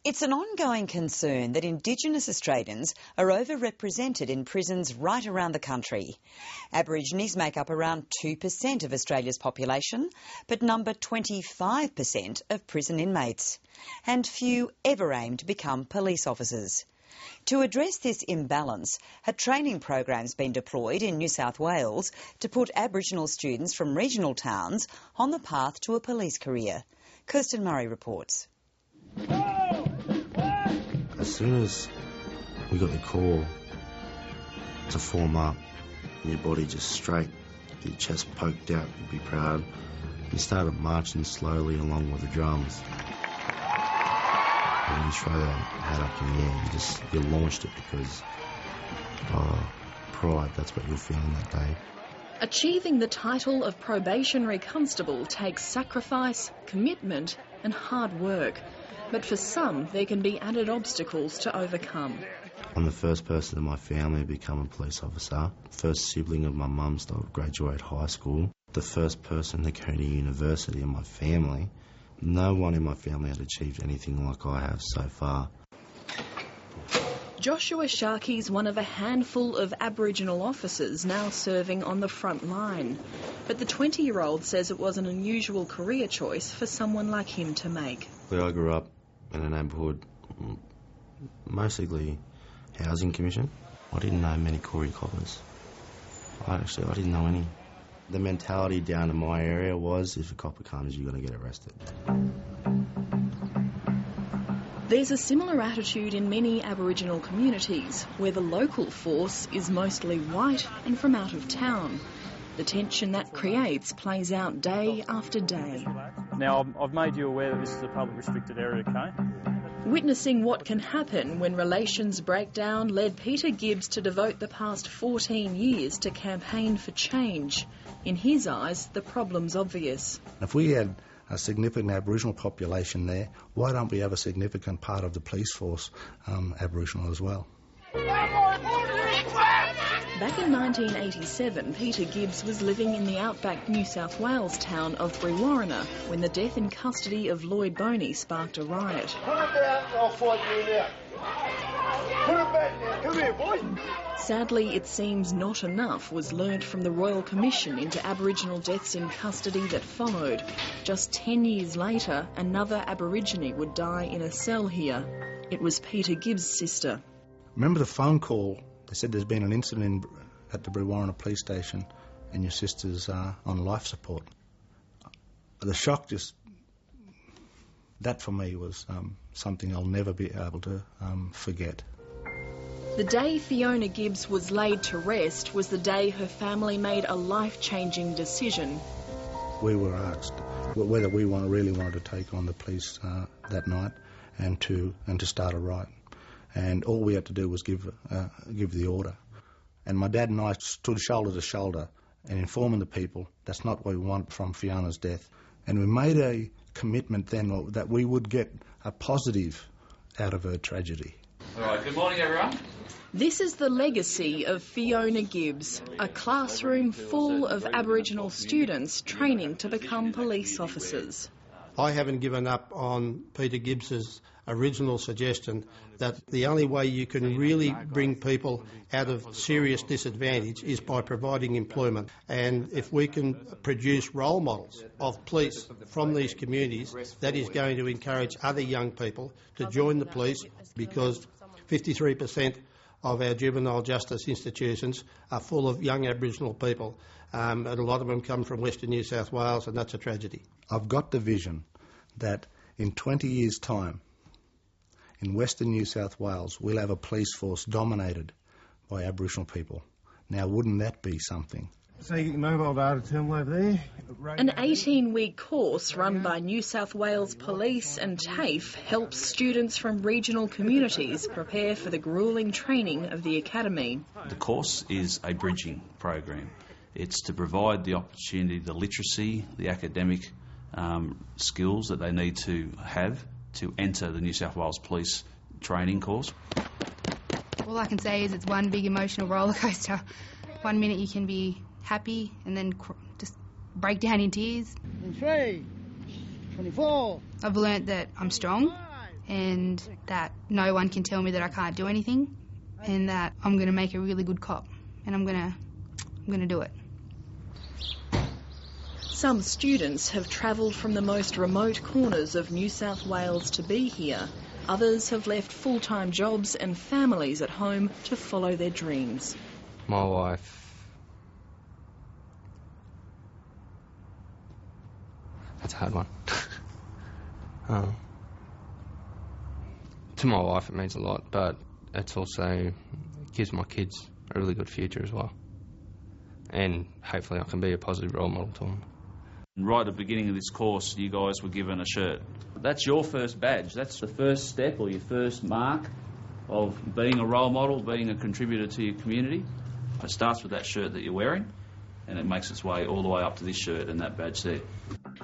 It's an ongoing concern that Indigenous Australians are overrepresented in prisons right around the country. Aborigines make up around 2% of Australia's population, but number 25% of prison inmates. And few ever aim to become police officers. To address this imbalance, a training program's been deployed in New South Wales to put Aboriginal students from regional towns on the path to a police career. Kirsten Murray reports. As soon as we got the call to form up, your body just straight, your chest poked out, you'd be proud. You started marching slowly along with the drums. And you throw that hat up in the air, you launched it because pride, that's what you're feeling that day. Achieving the title of probationary constable takes sacrifice, commitment and hard work. But for some, there can be added obstacles to overcome. I'm the first person in my family to become a police officer, first sibling of my mum's to graduate high school, the first person to go to university in my family. No one in my family had achieved anything like I have so far. Joshua Sharkey's one of a handful of Aboriginal officers now serving on the front line. But the 20-year-old says it was an unusual career choice for someone like him to make. Where I grew up in a neighbourhood, mostly housing commission. I didn't know many Corey coppers. I didn't know any. The mentality down in my area was if a copper comes, you're going to get arrested. There's a similar attitude in many Aboriginal communities, where the local force is mostly white and from out of town. The tension that creates plays out day after day. Now, I've made you aware that this is a public restricted area, okay? Witnessing what can happen when relations break down led Peter Gibbs to devote the past 14 years to campaign for change. In his eyes, the problem's obvious. If we had a significant Aboriginal population there, why don't we have a significant part of the police force Aboriginal as well? Back in 1987, Peter Gibbs was living in the outback New South Wales town of Brewarrina when the death in custody of Lloyd Boney sparked a riot. Put it down and I'll fight you now. Put it back now. Come here, boy. Sadly, it seems not enough was learnt from the Royal Commission into Aboriginal deaths in custody that followed. Just 10 years later, another Aborigine would die in a cell here. It was Peter Gibbs' sister. Remember the phone call? They said there's been an incident at the Brewarrina police station and your sister's on life support. The shock that for me was something I'll never be able to forget. The day Fiona Gibbs was laid to rest was the day her family made a life-changing decision. We were asked whether we really wanted to take on the police that night and to start a riot. And all we had to do was give the order. And my dad and I stood shoulder to shoulder and informing the people that's not what we want from Fiona's death. And we made a commitment then that we would get a positive out of her tragedy. All right, good morning everyone. This is the legacy of Fiona Gibbs, a classroom full of Aboriginal students training to become police officers. I haven't given up on Peter Gibbs's original suggestion that the only way you can really bring people out of serious disadvantage is by providing employment. And if we can produce role models of police from these communities, that is going to encourage other young people to join the police, because 53% of our juvenile justice institutions are full of young Aboriginal people, and a lot of them come from Western New South Wales, and that's a tragedy. I've got the vision that in 20 years' time, in Western New South Wales, we'll have a police force dominated by Aboriginal people. Now, wouldn't that be something? So you get mobile data terminal over there. An 18-week course run by New South Wales Police and TAFE helps students from regional communities prepare for the gruelling training of the academy. The course is a bridging program. It's to provide the opportunity, the literacy, the academic skills that they need to have to enter the New South Wales Police training course. All I can say is it's one big emotional roller coaster. 1 minute you can be happy and then just break down in tears. In 3, 24. I've learnt that I'm strong and that no one can tell me that I can't do anything, and that I'm going to make a really good cop, and I'm going to do it. Some students have travelled from the most remote corners of New South Wales to be here. Others have left full-time jobs and families at home to follow their dreams. My wife... That's a hard one. To my wife it means a lot, but it gives my kids a really good future as well. And hopefully I can be a positive role model to them. Right at the beginning of this course, you guys were given a shirt. That's your first badge. That's the first step or your first mark of being a role model, being a contributor to your community. It starts with that shirt that you're wearing, and it makes its way all the way up to this shirt and that badge there.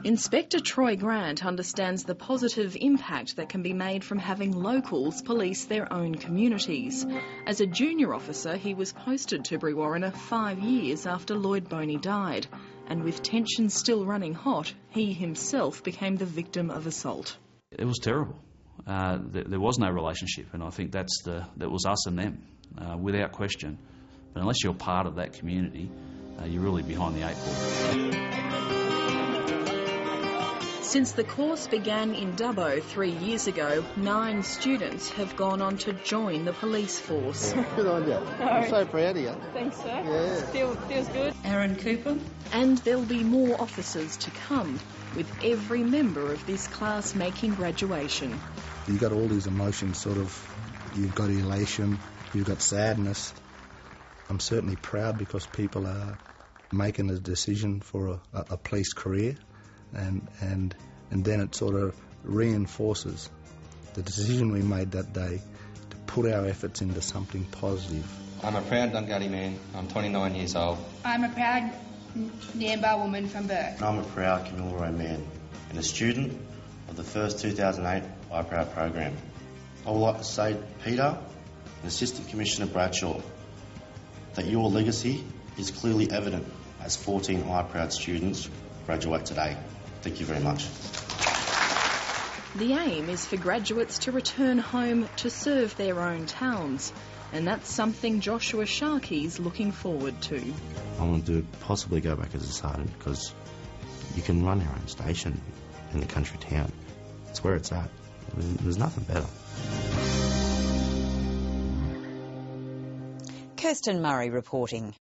Inspector Troy Grant understands the positive impact that can be made from having locals police their own communities. As a junior officer, he was posted to Brewarrina 5 years after Lloyd Boney died. And with tensions still running hot, he himself became the victim of assault. It was terrible. There was no relationship, and I think that was us and them, without question. But unless you're part of that community, you're really behind the eight ball. Since the course began in Dubbo 3 years ago, 9 students have gone on to join the police force. Good on you. I'm so proud of you. Thanks, sir. Yeah. Feels good. Aaron Cooper. And there'll be more officers to come, with every member of this class making graduation. You've got all these emotions, you've got elation, you've got sadness. I'm certainly proud because people are making a decision for a police career, and then it sort of reinforces the decision we made that day to put our efforts into something positive. I'm a proud Dunghutti man. I'm 29 years old. I'm a proud Nambar woman from Burke. I'm a proud Camilroy man and a student of the first 2008 iProud program. I would like to say, Peter and Assistant Commissioner Bradshaw, that your legacy is clearly evident as 14 iProud students graduate today. Thank you very much. The aim is for graduates to return home to serve their own towns, and that's something Joshua Scharkle's looking forward to. I want to possibly go back as a sergeant because you can run your own station in the country town. It's where it's at. There's nothing better. Kirsten Murray reporting.